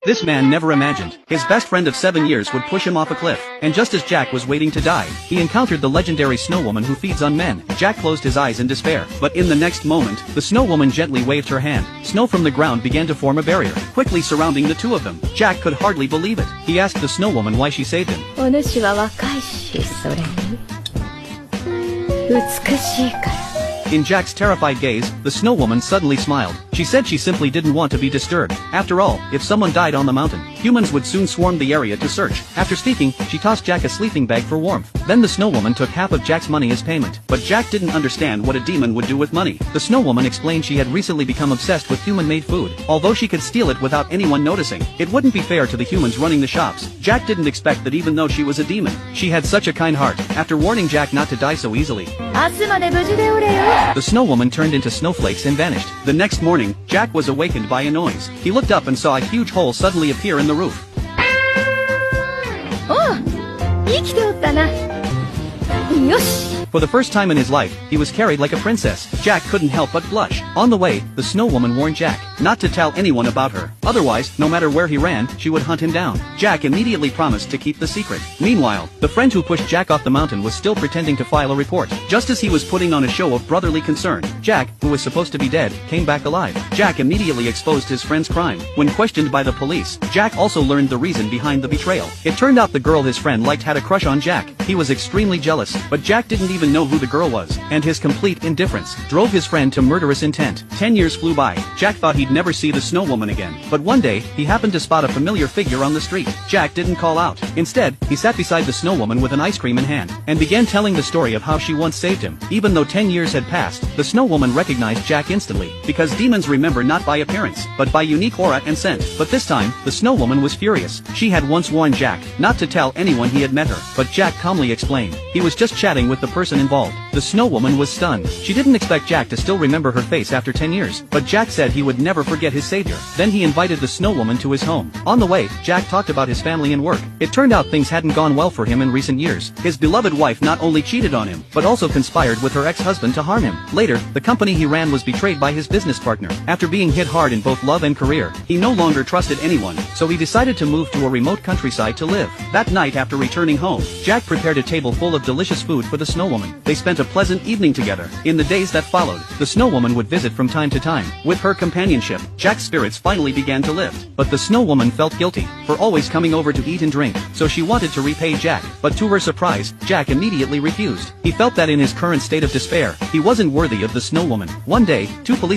This man never imagined his best friend of 7 years would push him off a cliff, and just as Jack was waiting to die, he encountered the legendary snow woman who feeds on men. Jack closed his eyes in despair, but in the next moment, the snow woman gently waved her hand. Snow from the ground began to form a barrier, quickly surrounding the two of them. Jack could hardly believe it. He asked the snow woman why she saved him. お主は若いし、それに美しいから。 In Jack's terrified gaze, the snow woman suddenly smiled. She said she simply didn't want to be disturbed. After all, if someone died on the mountain, humans would soon swarm the area to search. After speaking, she tossed Jack a sleeping bag for warmth. Then the snow woman took half of Jack's money as payment. But Jack didn't understand what a demon would do with money. The snow woman explained she had recently become obsessed with human-made food. Although she could steal it without anyone noticing, it wouldn't be fair to the humans running the shops. Jack didn't expect that even though she was a demon, she had such a kind heart. After warning Jack not to die so easily, 明日まで無事でおれよ。 the snow woman turned into snowflakes and vanished. The next morning, Jack was awakened by a noise. He looked up and saw a huge hole suddenly appear in the roof. おう、生きておったな。よし。 For the first time in his life, he was carried like a princess. Jack couldn't help but blush. On the way, the snow woman warned Jack not to tell anyone about her. Otherwise, no matter where he ran, she would hunt him down. Jack immediately promised to keep the secret. Meanwhile, the friend who pushed Jack off the mountain was still pretending to file a report. Just as he was putting on a show of brotherly concern, Jack, who was supposed to be dead, came back alive. Jack immediately exposed his friend's crime. When questioned by the police, Jack also learned the reason behind the betrayal. It turned out the girl his friend liked had a crush on Jack. He was extremely jealous, but Jack didn't even know who the girl was, and his complete indifference drove his friend to murderous intent. 10 years flew by. Jack thought he'd never see the snow woman again, but one day, he happened to spot a familiar figure on the street. Jack didn't call out. Instead, he sat beside the snow woman with an ice cream in hand, and began telling the story of how she once saved him. Even though 10 years had passed, the snow woman recognized Jack instantly, because demons remember not by appearance, but by unique aura and scent. But this time, the snow woman was furious. She had once warned Jack not to tell anyone he had met her, but Jack calmly explained he was just chatting with the person involved. The snow woman was stunned. She didn't expect Jack to still remember her face after 10 years, but Jack said he would never forget his savior. Then he invited the snow woman to his home. On the way, Jack talked about his family and work. It turned out things hadn't gone well for him in recent years. His beloved wife not only cheated on him, but also conspired with her ex-husband to harm him. Later, the company he ran was betrayed by his business partner. After being hit hard in both love and career, he no longer trusted anyone, so he decided to move to a remote countryside to live. That night after returning home, Jack prepared a table full of delicious food for the snow woman. They spent a pleasant evening together. In the days that followed, the snow woman would visit from time to time. With her companionship, Jack's spirits finally began to lift. But the snow woman felt guilty for always coming over to eat and drink, so she wanted to repay Jack. But to her surprise, Jack immediately refused. He felt that in his current state of despair, he wasn't worthy of the snow woman. One day, two police